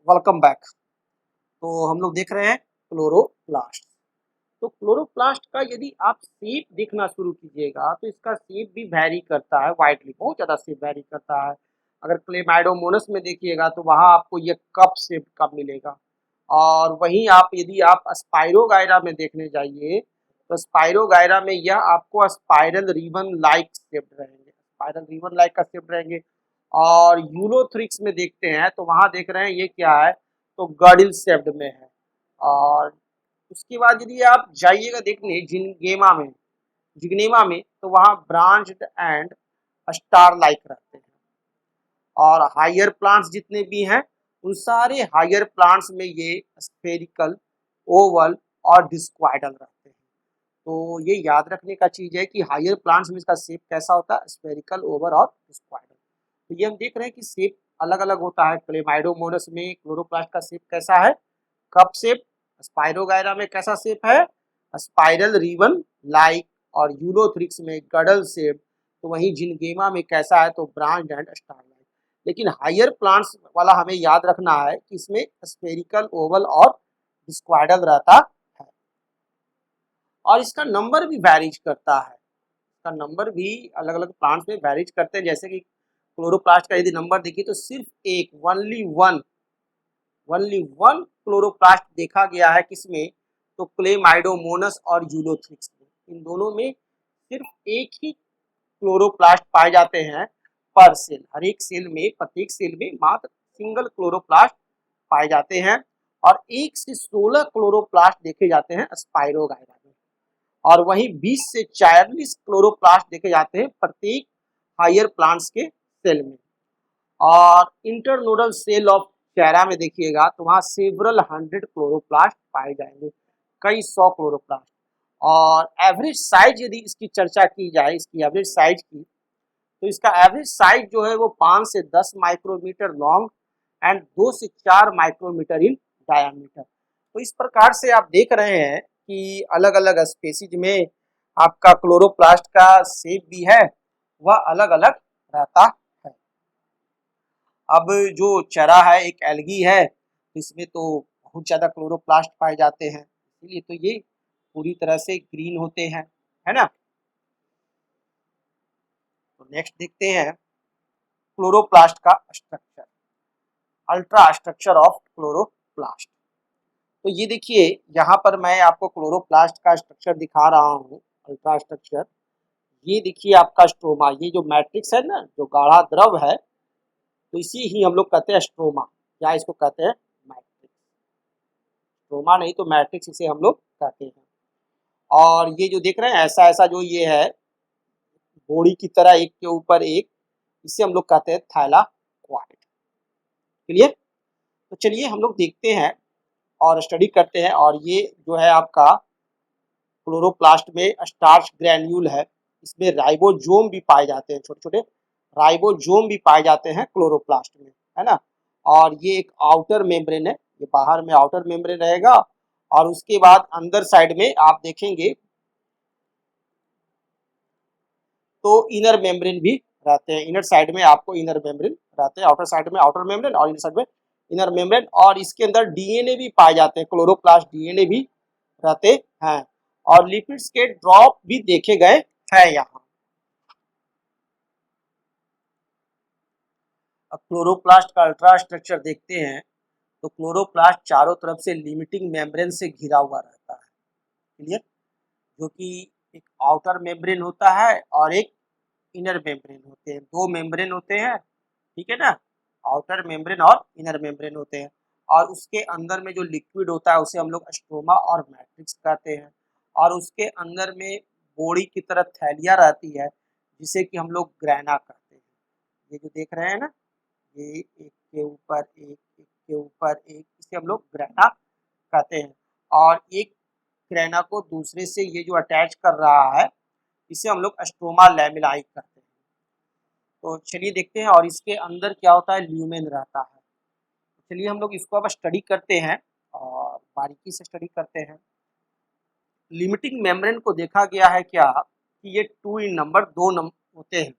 Welcome back. तो हम लोग देख रहे हैं क्लोरोप्लास्ट। तो क्लोरोप्लास्ट का यदि आप शेप देखना शुरू कीजिएगा तो इसका शेप भी वैरी करता है, वाइडली बहुत ज़्यादा शेप वैरी करता है। अगर क्लेमाइडोमोनस में देखिएगा तो वहाँ आपको ये कप शेप का मिलेगा, और वहीं आप यदि आप स्पाइरोगायरा में देखने जाइए तो स्पाइरोगायरा में यह आपको स्पाइरल रिबन लाइक शेप रहेंगे, स्पाइरल रिबन लाइक का शेप रहेंगे। और यूलोथ्रिक्स में देखते हैं तो वहाँ देख रहे हैं ये क्या है, तो गडिल शेप्ड में है। और उसके बाद यदि आप जाइएगा देखने जिग्नेमा में तो वहाँ ब्रांच्ड एंड स्टार लाइक रहते हैं। और हायर प्लांट्स जितने भी हैं उन सारे हायर प्लांट्स में ये स्फेरिकल, ओवल और डिस्क्वाइडल रहते हैं। तो ये याद रखने का चीज है कि हायर प्लांट्स में इसका शेप कैसा होता है, स्फेरिकल, ओवल और डिस्क्वाइडल। तो ये हम देख रहे हैं कि शेप अलग अलग होता है। क्लेमाइडोमोनस में क्लोरोप्लास्ट का शेप कैसा है, कप शेप। स्पाइरोगायरा में कैसा शेप है, स्पाइरल रिबन लाइक। और यूलोथ्रिक्स में गडल शेप। तो वहीं जिनगेमा में कैसा है, तो ब्रांच एंड स्टार लाइक। लेकिन हायर प्लांट्स वाला हमें याद रखना है कि इसमें स्फेरिकल, ओवल और डिस्क्वाइडल रहता है। और इसका नंबर भी वैरीज करता है, इसका नंबर भी अलग अलग प्लांट्स में वैरीज करते हैं। जैसे कि क्लोरोप्लास्ट का यदि नंबर देखिए तो सिर्फ एक, ओनली वन क्लोरोप्लास्ट देखा गया है किसमें, तो क्लेमाइडोमोनस और यूलोथ्रिक्स में। इन दोनों में सिर्फ एक ही क्लोरोप्लास्ट पाए जाते हैं पर सेल। हर एक सेल में, प्रत्येक सेल में मात्र सिंगल क्लोरोप्लास्ट पाए जाते हैं। और 1 से 16 क्लोरोप्लास्ट देखे जाते हैं स्पाइरोगायरा में। और वहीं 20 से 40 क्लोरोप्लास्ट देखे जाते हैं प्रत्येक हायर प्लांट्स के सेल में। और इंटरनोडल सेल ऑफ कैरा में देखिएगा तो वहाँ सेवरल 100 क्लोरोप्लास्ट पाए जाएंगे, कई 100 क्लोरोप्लास्ट। और एवरेज साइज यदि इसकी चर्चा की जाए, इसकी एवरेज साइज की, तो इसका एवरेज साइज जो है वो 5 से 10 माइक्रोमीटर लॉन्ग एंड 2 से 4 माइक्रोमीटर इन डायामीटर। तो इस प्रकार से आप देख रहे हैं कि अलग अलग स्पेसीज में आपका क्लोरोप्लास्ट का शेप भी है वह अलग अलग रहता है। अब जो चरा है, एक एल्गी है, इसमें तो बहुत ज़्यादा क्लोरोप्लास्ट पाए जाते हैं, इसलिए तो ये पूरी तरह से ग्रीन होते हैं, है ना। तो नेक्स्ट देखते हैं क्लोरोप्लास्ट का structure, ultra structure of chloroplast. तो ये देखिए यहाँ पर मैं आपको क्लोरोप्लास्ट का स्ट्रक्चर दिखा रहा हूँ, अल्ट्रा स्ट्रक्चर। ये देखिए आपका स्ट्रोमा, ये जो मैट्रिक्स है ना, जो गाढ़ा द्रव है, तो इसी ही हम लोग कहते हैं स्ट्रोमा, या इसको कहते हैं मैट्रिक्स। स्ट्रोमा नहीं तो मैट्रिक्स इसे हम लोग कहते हैं। और ये जो देख रहे हैं ऐसा ऐसा जो ये है बोड़ी की तरह एक के ऊपर एक, इसे हम लोग कहते हैं थैलाक्वाइड। क्लियर। तो चलिए हम लोग देखते हैं और स्टडी करते हैं। और ये जो है आपका क्लोरोप्लास्ट में स्टार्च ग्रैन्यूल है, इसमें राइबोसोम भी पाए जाते हैं, छोटे छोटे राइबोसोम भी पाए जाते हैं क्लोरोप्लास्ट में, है ना। और ये एक आउटर मेम्ब्रेन है, ये बाहर में आउटर मेम्ब्रेन रहेगा। और उसके बाद अंदर साइड में आप देखेंगे तो इनर मेम्ब्रेन भी रहते हैं। इनर साइड में आपको इनर मेम्ब्रेन रहते हैं, आउटर साइड में आउटर मेम्ब्रेन और इनर साइड में इनर मेम्ब्रेन। और इसके अंदर डीएनए भी पाए जाते हैं, क्लोरोप्लास्ट डीएनए भी रहते हैं। और लिपिड्स के ड्रॉप भी देखे गए हैं यहाँ। अब क्लोरोप्लास्ट का अल्ट्रा स्ट्रक्चर देखते हैं तो क्लोरोप्लास्ट चारों तरफ से लिमिटिंग मेम्ब्रेन से घिरा हुआ रहता है। क्लियर। जो कि एक आउटर मेम्ब्रेन होता है और एक इनर मेम्ब्रेन होते हैं, दो मेम्ब्रेन होते हैं, ठीक है ना। आउटर मेम्ब्रेन और इनर मेम्ब्रेन होते हैं। और उसके अंदर में जो लिक्विड होता है उसे हम लोग स्ट्रोमा और मैट्रिक्स कहते हैं। और उसके अंदर में बोड़ी की तरह थैलिया रहती है जिसे कि हम लोग ग्रैना कहते हैं। ये जो देख रहे हैं ना, ये एक के ऊपर एक, एक के ऊपर एक, इसे हम लोग ग्रैना कहते हैं। और एक ग्रैना को दूसरे से ये जो अटैच कर रहा है इसे हम लोग स्ट्रोमा लैमेलाई कहते हैं। तो चलिए देखते हैं और इसके अंदर क्या होता है, ल्यूमेन रहता है। चलिए हम लोग इसको अब स्टडी करते हैं और बारीकी से स्टडी करते हैं। लिमिटिंग मेम्ब्रेन को देखा गया है क्या कि ये 2 इन नंबर, दो होते हैं।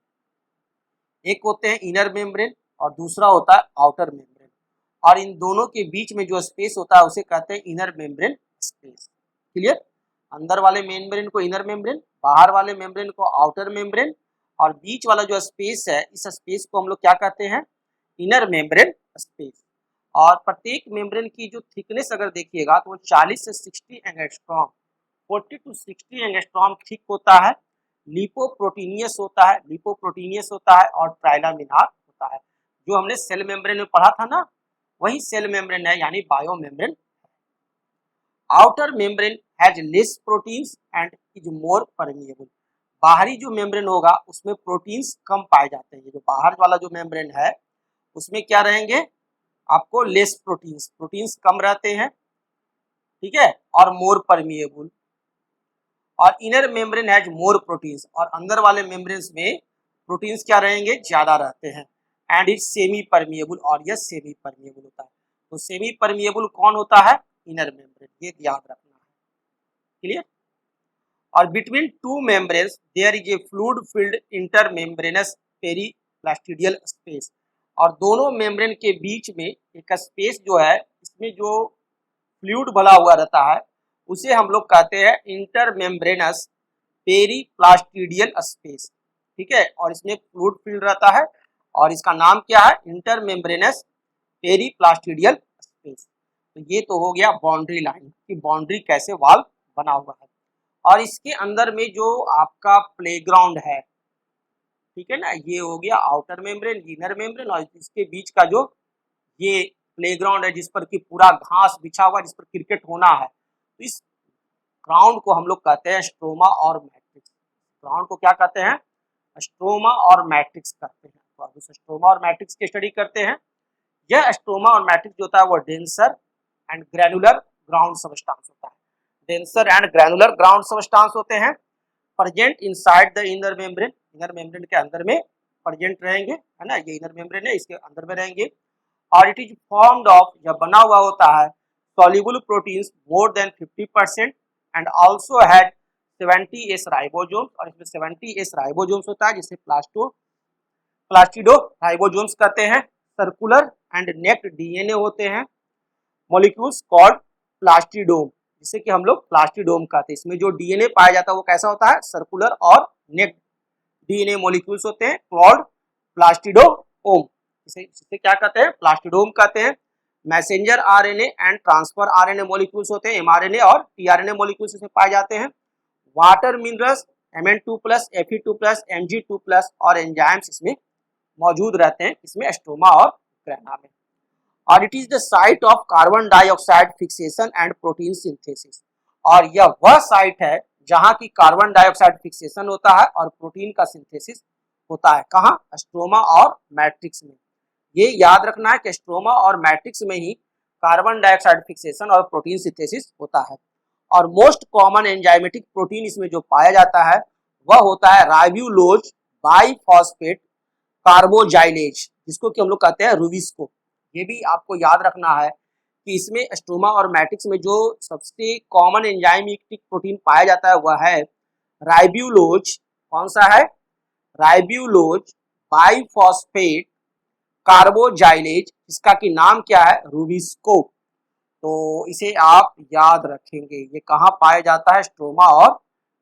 एक होते हैं इनर मेम्ब्रेन और दूसरा होता है आउटर मेम्ब्रेन। और इन दोनों के बीच में जो स्पेस होता है उसे कहते हैं इनर मेम्ब्रेन स्पेस। क्लियर? अंदर वाले मेम्ब्रेन को इनर मेम्ब्रेन, बाहर वाले मेम्ब्रेन को आउटर मेम्ब्रेन, और बीच वाला जो स्पेस है इस स्पेस को हम लोग क्या कहते हैं? Inner membrane space. और प्रत्येक मेम्ब्रेन की जो थिकनेस अगर देखिएगा तो वो 40 से 60 एंगस्ट्रॉम, 40 टू 60 एंगस्ट्रॉम थिक होता है, लिपोप्रोटीनियस होता है, लिपोप्रोटीनियस होता है और ट्राइलामिनार होता है। जो हमने सेल मेम्ब्रेन में पढ़ा था ना, वही सेल मेम्ब्रेन है, यानी bio membrane. Outer membrane has less proteins and is more permeable. बाहरी जो मेम्ब्रेन होगा उसमें प्रोटीन्स कम पाए जाते हैं। ये जो बाहर वाला जो मेम्ब्रेन है उसमें क्या रहेंगे? आपको लेस प्रोटीन्स, प्रोटीन्स कम रहते हैं, ठीक है, और मोर परमिएबल। और inner membrane has more proteins, और अंदर वाले मेम्ब्रेन्स में प्रोटीन्स क्या रहेंगे? ज्यादा रहते हैं। एंड इज सेमी परमिएबल, और यह सेमी परमिएबल होता है। तो सेमी परमिएबल कौन होता है? इनर मेम्ब्रेन, ये याद रखना है। क्लियर? और between two membranes there is a fluid filled intermembranous periplastidial space. और दोनों मेम्ब्रेन के बीच में एक स्पेस जो है, इसमें जो फ्लूइड भरा हुआ रहता है उसे हम लोग कहते हैं इंटरमेम्ब्रेनस पेरीप्लास्टिडियल स्पेस। ठीक है, और इसमें फ्लूइड फिल्ड रहता है और इसका नाम क्या है? Intermembranous periplastidial space. तो ये तो हो गया बाउंड्री लाइन कि बाउंड्री कैसे वाल बना हुआ है। और इसके अंदर में जो आपका प्लेग्राउंड है, ठीक है ना, ये हो गया आउटर मेम्ब्रेन, इनर मेम्ब्रेन, और इसके बीच का जो ये प्लेग्राउंड है जिस पर कि पूरा घास बिछा हुआ, जिस पर क्रिकेट होना है, तो इस ग्राउंड को हम लोग कहते हैं स्ट्रोमा और मैट्रिक्स। ग्राउंड को क्या कहते हैं? स्ट्रोमा और मैट्रिक्स कहते हैं। तो अब इस स्ट्रोमा और मैट्रिक्स की स्टडी करते हैं। यह स्ट्रोमा और मैट्रिक्स जो होता है वो denser and granular ground substance होता है। Denser and granular ground substance होते हैं, present inside the inner membrane, inner membrane के अंदर में प्रेजेंट रहेंगे, है ना, ये इनर मेम्ब्रेन है, इसके अंदर में रहेंगे। और इट इज फॉर्म्ड ऑफ, जब बना हुआ होता है, soluble proteins more than 50% and also had 70s ribosomes, और इसमें 70s राइबोसोम्स होता है जिसे प्लास्टिडो राइबोसोम्स कहते हैं। सर्कुलर एंड नेक्ड डीएनए होते हैं, मॉलिक्यूल्स कॉल्ड प्लास्टिडोम, जिसे कि हम लोग प्लास्टिडोम कहते हैं। इसमें जो डीएनए पाया जाता है वो कैसा होता है? सर्कुलर और नेक्ड डीएनए मॉलिक्यूल्स होते हैं, कॉल्ड प्लास्टिडोम। इसे क्या कहते हैं? प्लास्टिडोम कहते हैं। Messenger RNA and transfer RNA molecules होते हैं, एमआरएनए और टीआरएनए मॉलिक्यूल्स इसमें पाए जाते हैं। Water minerals Mn2+, Fe2+, Mg2+ और एंजाइम्स इसमें मौजूद रहते हैं, इसमें स्ट्रोमा और ग्रैना में। और it is the site of carbon dioxide fixation and protein synthesis. और यह वह साइट है जहां की कार्बन डाइऑक्साइड फिक्सेशन होता है और प्रोटीन का सिंथेसिस होता है। कहाँ? स्ट्रोमा और मैट्रिक्स में। ये याद रखना है कि स्ट्रोमा और मैट्रिक्स में ही कार्बन डाइऑक्साइड फिक्सेशन और प्रोटीन सिंथेसिस होता है। और मोस्ट कॉमन एंजाइमेटिक प्रोटीन इसमें जो पाया जाता है वह होता है राइब्यूलोज बाइफॉस्फेट कार्बोजाइलेज, जिसको कि हम लोग कहते हैं रूबिस्को। ये भी आपको याद रखना है कि इसमें स्ट्रोमा और मैट्रिक्स में जो सबसे कॉमन एंजाइमेटिक प्रोटीन पाया जाता है वह है राइब्यूलोज। कौन सा है? राइब्यूलोज बाइफॉस्फेट कार्बोजाइलेज, इसका की नाम क्या है? रूबिस्को। तो इसे आप याद रखेंगे। ये कहाँ पाया जाता है? स्ट्रोमा और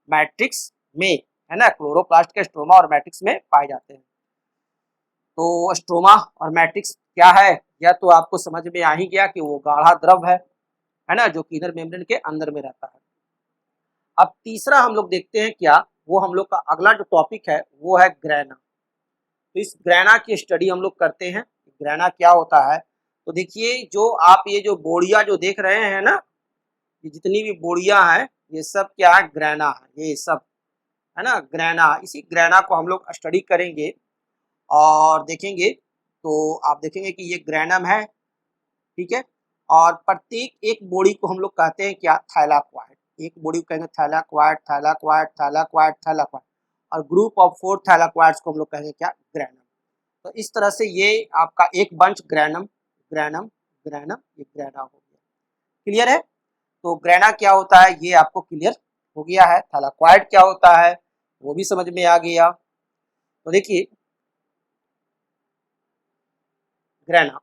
मैट्रिक्स में, है ना, क्लोरोप्लास्ट के स्ट्रोमा और मैट्रिक्स में पाए जाते हैं। तो स्ट्रोमा और मैट्रिक्स क्या है यह तो आपको समझ में आ ही गया कि वो गाढ़ा द्रव है ना, जो कि इनर मेम्ब्रेन के अंदर में रहता है। अब तीसरा हम लोग देखते हैं क्या, वो हम लोग का अगला जो टॉपिक है वो है ग्रैना। तो इस ग्रैना की स्टडी हम लोग करते हैं। ग्रैना क्या होता है? तो देखिए, जो आप ये जो बोड़िया जो देख रहे हैं ना, ये जितनी भी बोड़िया हैं ये सब क्या है? ग्रैना है, ये सब है ना ग्रैना। इसी ग्रैना को हम लोग स्टडी करेंगे और देखेंगे। तो आप देखेंगे कि ये ग्रैनम है, ठीक है, और प्रत्येक एक बोड़ी को हम लोग कहते हैं क्या? थैलाक्वाइड। एक बोड़ी को कहेंगे थैलाक्वाइड, थैलाक्वाइड, थैलाक्वाइड, थैलाक्वाइड, और ग्रुप ऑफ 4 थैलाक्वाइड्स को हम लोग कहेंगे क्या? ग्रैनम। तो इस तरह से ये आपका एक बंच ग्रैनम ग्रैनम ग्रैनम, ये ग्रैना हो गया। क्लियर है? तो ग्रैना क्या होता है ये आपको क्लियर हो गया है। थैलाक्वाइड क्या होता है वो भी समझ में आ गया। तो देखिए grana,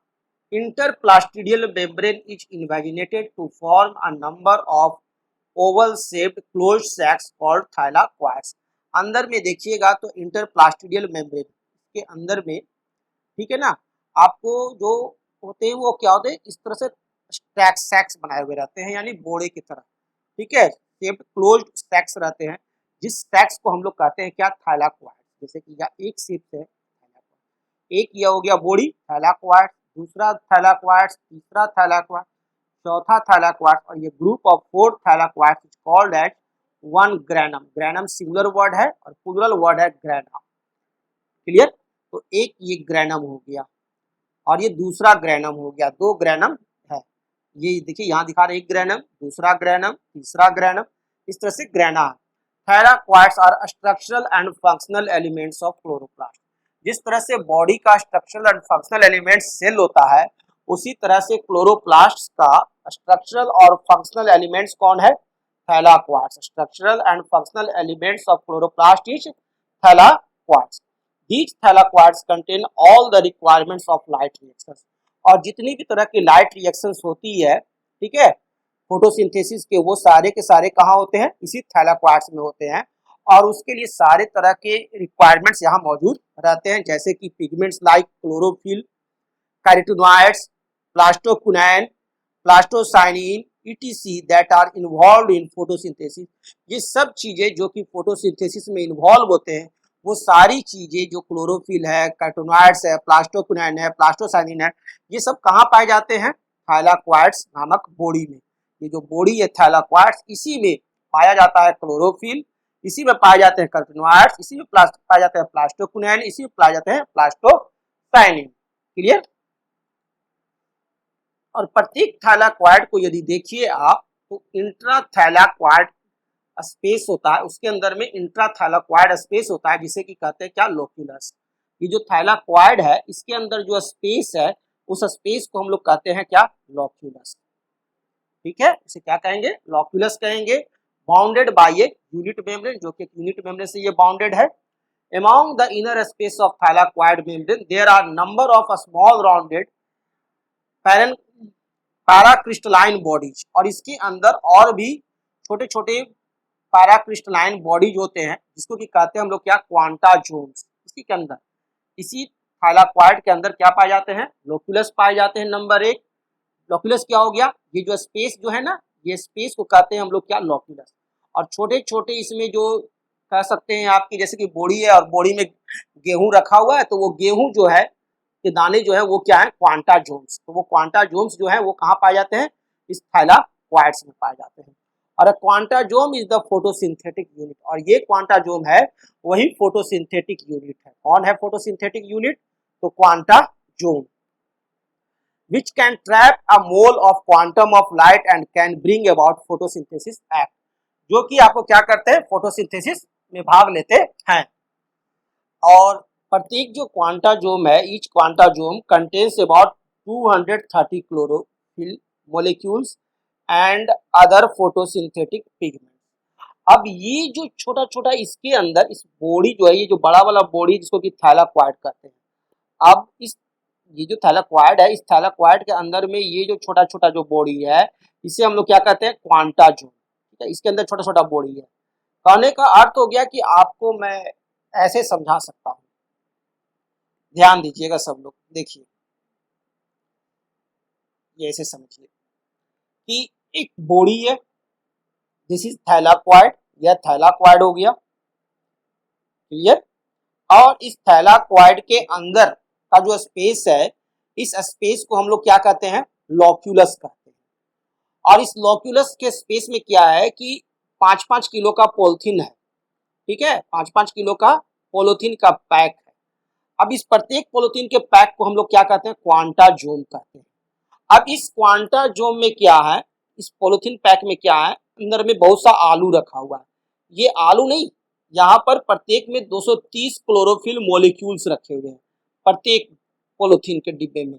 Interplastidial membrane is invaginated to form a number of oval shaped closed sacs called thylakoids. अंदर में देखिएगा तो इंटरप्लास्टिडियल मेम्ब्रेन के अंदर में, ठीक है ना, आपको जो होते हैं वो क्या होते हैं, इस तरह से स्टैक सैक्स बनाए हुए रहते हैं, यानी बोड़े की तरह, ठीक है, शेप्ड क्लोज्ड सैक्स रहते हैं, जिस सैक्स को हम लोग कहते हैं क्या, थाइलाकोइड। जैसे कि या एक शेप है, एक ये हो गया बोड़ी थैलाक्वाइड, दूसरा थैलाक्वाइड, तीसरा थैलाक्वाइड, चौथा थैलाक्वाइड, और ये group of 4 thylakoid is called as one granum. Granum singular word है और प्लूरल वर्ड है ग्रैनम। क्लियर? तो एक ये ग्रैनम हो गया और ये दूसरा ग्रैनम हो गया, 2 ग्रैनम है। ये देखिए यहाँ दिखा रहे, एक ग्रैनम, दूसरा ग्रैनम, तीसरा ग्रैनम, इस तरह से ग्रैना है। Thylakoids are structural and functional elements of chloroplast. जिस तरह से बॉडी का structural and functional element cell होता है, उसी तरह से क्लोरोप्लास्ट का स्ट्रक्चरल और फंक्शनल एलिमेंट्स कौन है, thylakoids. Structural and functional elements of chloroplast is thylakoids. These thylakoids contain all the requirements of light reactions। और जितनी भी तरह की लाइट रिएक्शंस होती है, ठीक है, फोटोसिंथेसिस के, वो सारे के सारे कहाँ होते हैं, इसी थैलाकोइड्स में होते हैं। और उसके लिए सारे तरह के रिक्वायरमेंट्स यहाँ मौजूद रहते हैं, जैसे कि pigments like chlorophyll, carotenoids, plastoquinone, plastocyanin etc that are involve in photosynthesis. ये सब चीजें जो कि फोटोसिंथेसिस में इन्वॉल्व होते हैं, वो सारी चीजें जो क्लोरोफिल है, कैरोटीनॉइड्स है, प्लास्टोक्विनाइन है, प्लास्टोसाइनिन है, ये सब कहाँ पाए जाते हैं, थैलाकोइड्स नामक बॉडी में। ये जो बॉडी है थैलाकोइड्स, इसी में पाया जाता है क्लोरोफिल, इसी में पाए जाते हैं कैरोटीनॉइड्स, इसी में पाए जाते हैं प्लास्टोक्विनाइन, इसी में पाए जाते हैं प्लास्टोसाइनिन। क्लियर? और प्रत्येक थैलाकोइड को यदि देखिए आप, तो इंट्राथैलाकोइड स्पेस होता है, उसके अंदर में इंट्राथैलाकोइड स्पेस होता है, जिसे कि कहते हैं क्या, लोक्यूलस। ये जो थैलाकोइड है, इसके अंदर जो स्पेस है, उस स्पेस को हम लोग कहते हैं क्या, लोक्यूलस। ठीक है, इसे क्या कहेंगे, लोक्यूलस कहेंगे। Bounded by a unit membrane, जो कि यूनिट मेम्ब्रेन से ये बाउंडेड है। Among the inner space of thylakoid membrane, there are number of small rounded paracrystalline bodies, और इसके अंदर और भी छोटे छोटे पैराक्रिस्टलाइन बॉडीज होते हैं, जिसको कि कहते हैं हम लोग क्या, क्वांटा जोन्स। इसी के अंदर, इसी थैलाकोइड के अंदर क्या पाए जाते हैं, लोक्यूलस पाए जाते हैं। नंबर 1 लोक्यूलस क्या हो गया, ये जो स्पेस जो है ना, ये स्पेस को कहते हैं हम लोग क्या, लोक्यूलस। और छोटे छोटे इसमें जो कह सकते हैं आपकी, जैसे कि बोड़ी है और बोड़ी में गेहूं रखा हुआ है, तो वो गेहूं जो है के दाने जो है वो क्या है, क्वांटा जोन्स। तो वो क्वांटा जोन्स जो है वो कहाँ पाए जाते हैं, इस थैलाकोइड्स में पाए जाते हैं। और क्वांटा जोम इज द फोटोसिंथेटिक यूनिट, और ये क्वांटा जोम है वही फोटोसिंथेटिक यूनिट है। कौन है फोटोसिंथेटिक यूनिट, तो क्वांटा जोम, which can trap a mole of quantum of light and can bring about photosynthesis act, जो कि आपको क्या करते हैं, फोटोसिंथेसिस में भाग लेते हैं। और प्रत्येक जो क्वांटा जोम है, ईच क्वांटा जोम contains about 230 chlorophyll molecules and other photosynthetic pigment. अब ये जो छोटा छोटा इसके अंदर, इस बॉडी जो है, ये जो बड़ा वाला बॉडी जिसको कि थैलाकोइड कहते हैं, अब इस ये जो थैलाकोइड है, इस थैलाकोइड के अंदर में ये जो छोटा छोटा जो बॉडी है, इसे हम लोग क्या कहते हैं, क्वांटा जोम। ठीक है, इसके अंदर छोटा छोटा बॉडी है। कहने का अर्थ हो गया कि आपको मैं ऐसे समझा सकता हूँ, ध्यान दीजिएगा सब लोग, देखिए ये ऐसे समझिए कि एक बॉडी है, दिस इज थैलाकोइड, यह थैलाकोइड हो गया। क्लियर? और इस थैलाकोइड के अंदर का जो स्पेस है, इस स्पेस को हम लोग क्या कहते हैं, लोक्यूलस कहते हैं। और इस लोक्यूलस के स्पेस में क्या है कि 5-5 किलो का पॉलिथीन है। ठीक है, 5-5 किलो का पॉलिथीन का पैक है। अब इस प्रत्येक पॉलिथीन के पैक को हम लोग क्या कहते हैं, क्वांटा जोम कहते हैं। अब इस क्वांटा जोम में क्या है, इस पॉलिथीन पैक में क्या है, अंदर में बहुत सा आलू रखा हुआ है। ये आलू नहीं, यहाँ पर प्रत्येक में 230 क्लोरोफिल मॉलिक्यूल्स रखे हुए हैं। प्रत्येक पॉलिथीन के डिब्बे में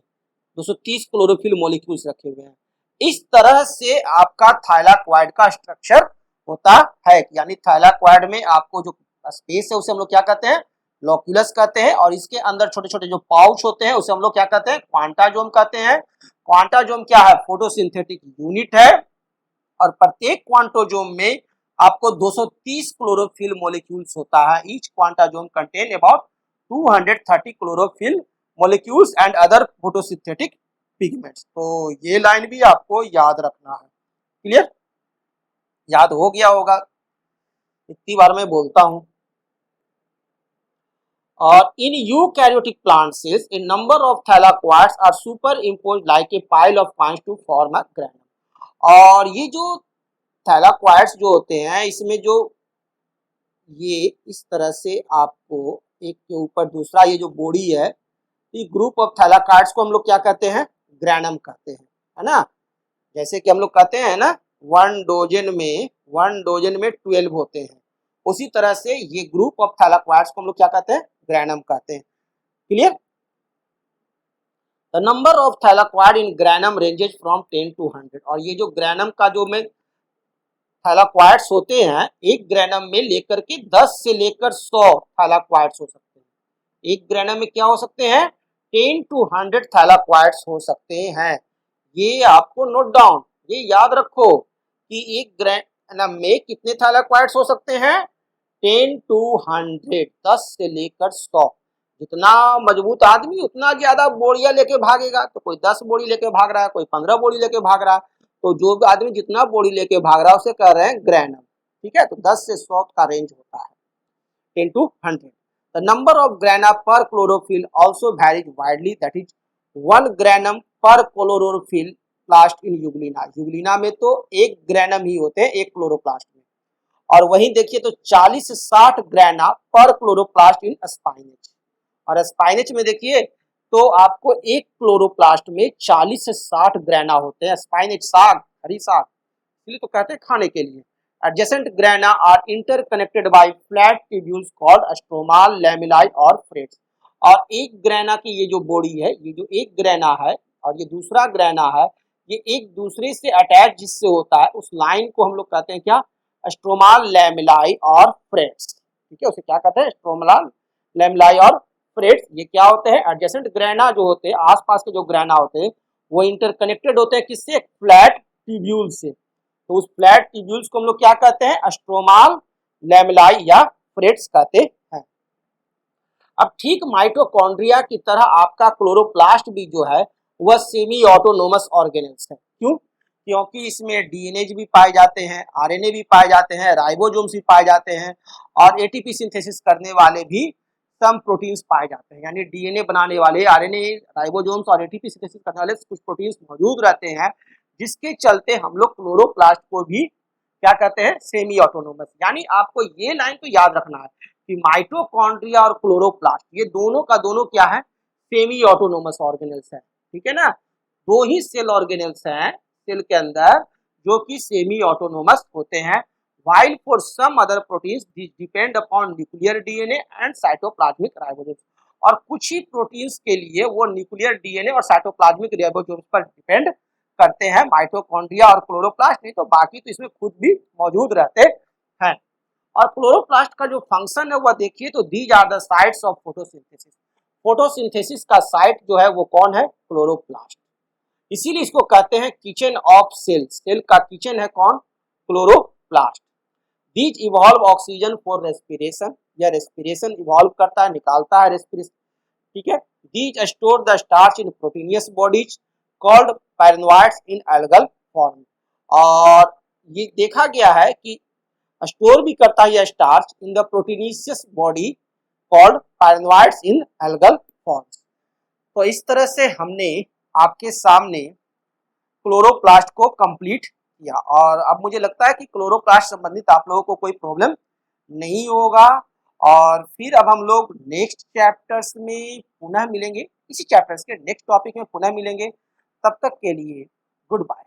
230 क्लोरोफिल मॉलिक्यूल्स रखे हुए हैं। इस तरह से आपका थैलाकोइड का स्ट्रक्चर होता है। यानी थैलाकोइड में आपको जो स्पेस है उसे हम लोग क्या कहते हैं, लॉक्यूलस कहते हैं, और इसके अंदर छोटे छोटे जो पाउच होते हैं उसे हम लोग क्या कहते हैं, क्वांटाजोम कहते हैं। क्वांटाजोम क्या है, फोटोसिंथेटिक यूनिट है, और प्रत्येक क्वांटोजोम में आपको 230 क्लोरोफिल मॉलिक्यूल्स होता है। Each quantasome contain about 230 chlorophyll molecules and other photosynthetic pigments. तो ये लाइन भी आपको याद रखना है। क्लियर, याद हो गया होगा, इतनी बार मैं बोलता हूं। और in eukaryotic plant cells a number of thylakoids are superimposed like a pile of coins to form a granum। और ये जो थैलाक्वाइड्स जो होते हैं, इसमें जो ये इस तरह से आपको एक के ऊपर दूसरा ये जो बॉडी है, ये ग्रुप ऑफ थैलाक्वाइड्स को हम लोग क्या कहते हैं, ग्रैनम कहते हैं, है ना। जैसे कि हम लोग कहते हैं ना, वन डोजन में 12 होते हैं, उसी तरह से ये ग्रुप ऑफ थैलाक्वाइड्स को हम लोग क्या कहते हैं, ग्रैनम कहते हैं। Clear. The number of thylakoid in granum ranges from 10 to 100। और ये जो ग्रैनम का जो में थैलाक्वाइड्स होते हैं, एक ग्रैनम में लेकर के 10 से लेकर 100 थैलाक्वाइड्स हो सकते हैं। एक ग्रैनम में क्या हो सकते हैं, 10 to 100 थैलाक्वाइड्स हो सकते हैं। ये आपको नोट डाउन, ये याद रखो कि एक ग्रैनम में कितने थैलाक्वाइड्स हो सकते हैं, 10 to 100, 10 से लेकर 100। जितना मजबूत आदमी उतना ज्यादा बोरियां लेके भागेगा, तो कोई 10 बोरी लेके भाग रहा है, कोई 15 बोरी लेके भाग रहा है, तो जो भी आदमी जितना बोरी लेके भाग रहा है उसे कह रहे हैं ग्रैनम। ठीक है, तो 10 से 100 का रेंज होता है, 10 to 100। The number of grana per chlorophyll also varies widely, that is 1 granum per chloroplast in Euglena. Euglena में तो एक ग्रैनम ही होते हैं एक क्लोरोप्लास्ट में, और वहीं देखिए तो 40 से 60 ग्रैना पर क्लोरोप्लास्ट इन स्पाइनेच। और स्पाइनेच में देखिए तो आपको एक क्लोरोप्लास्ट में 40 से 60 ग्रैना होते हैं। स्पाइनेच साग, हरी साग, इसलिए तो कहते हैं खाने के लिए। Adjacent grana are interconnected by flat tubules called stroma, lamellae और फ्रेट्स। और एक ग्रैना की ये जो बॉडी है, ये जो एक ग्रैना है और ये दूसरा ग्रैना है, ये एक दूसरे से अटैच जिससे होता है, उस लाइन को हम लोग कहते हैं क्या, स्ट्रोमा, लैमेलाई और फ्रेट्स। ठीक है, उसे क्या कहते हैं, स्ट्रोमा, लैमेलाई और फ्रेट्स। ये क्या होते हैं, एडजेसेंट ग्रैना जो होते हैं, आसपास के जो ग्रैना होते हैं वो इंटरकनेक्टेड होते हैं किससे, फ्लैट ट्यूब्यूल से। तो उस फ्लैट ट्यूब्यूल्स को हम लोग क्या कहते हैं, स्ट्रोमाल, लैमेलाई या फ्रेट्स कहते हैं। अब ठीक माइटोकॉन्ड्रिया की तरह आपका क्लोरोप्लास्ट भी जो है वह सेमी ऑटोनोमस ऑर्गेनेल्स है। क्यों, क्योंकि इसमें डीएनए भी पाए जाते हैं, आरएनए भी पाए जाते हैं, राइबोसोम्स भी पाए जाते हैं, और एटीपी सिंथेसिस करने वाले भी सम प्रोटीन्स पाए जाते हैं। यानी डीएनए बनाने वाले, आरएनए, राइबोसोम्स और एटीपी सिंथेसिस करने वाले कुछ प्रोटीन्स मौजूद रहते हैं, जिसके चलते हम लोग क्लोरोप्लास्ट को भी क्या कहते हैं, सेमी ऑटोनोमस। यानी आपको ये लाइन तो याद रखना है कि माइटोकॉन्ड्रिया और क्लोरोप्लास्ट ये दोनों का दोनों क्या है, सेमी ऑटोनोमस ऑर्गेनेल्स है। ठीक है ना, दो ही सेल ऑर्गेनेल्स हैं सेल के अंदर जो कि सेमी ऑटोनोमस होते हैं। while for some other proteins these depend upon nuclear DNA and cytoplasmic ribosomes। और कुछ ही प्रोटीन्स के लिए वो न्यूक्लियर डीएनए और साइटोप्लाज्मिक राइबोसोम्स पर डिपेंड करते हैं, माइटोकॉन्ड्रिया और क्लोरोप्लास्ट। नहीं तो बाकी तो इसमें खुद भी मौजूद रहते हैं। और क्लोरोप्लास्ट का जो फंक्शन है वह देखिए तो these are the sites of photosynthesis. Photosynthesis का साइट जो है वो कौन है, क्लोरोप्लास्ट। इसीलिए इसको कहते हैं किचन ऑफ सेल। सेल का किचन है कौन, chloroplast. These evolve oxygen for respiration, या रेस्पिरेशन इवॉल्व करता है, निकालता है रेस्पिरेशन। ठीक है, these store the starch in proteinaceous bodies called pyrenoids in algal form. और ये देखा गया है कि स्टोर भी करता है यह starch in the proteinaceous body called pyrenoids in algal forms. तो इस तरह से हमने आपके सामने क्लोरोप्लास्ट को कंप्लीट किया, और अब मुझे लगता है कि क्लोरोप्लास्ट संबंधित आप लोगों को कोई प्रॉब्लम नहीं होगा। और फिर अब हम लोग नेक्स्ट चैप्टर्स में पुनः मिलेंगे, इसी चैप्टर्स के नेक्स्ट टॉपिक में पुनः मिलेंगे। तब तक के लिए गुड बाय।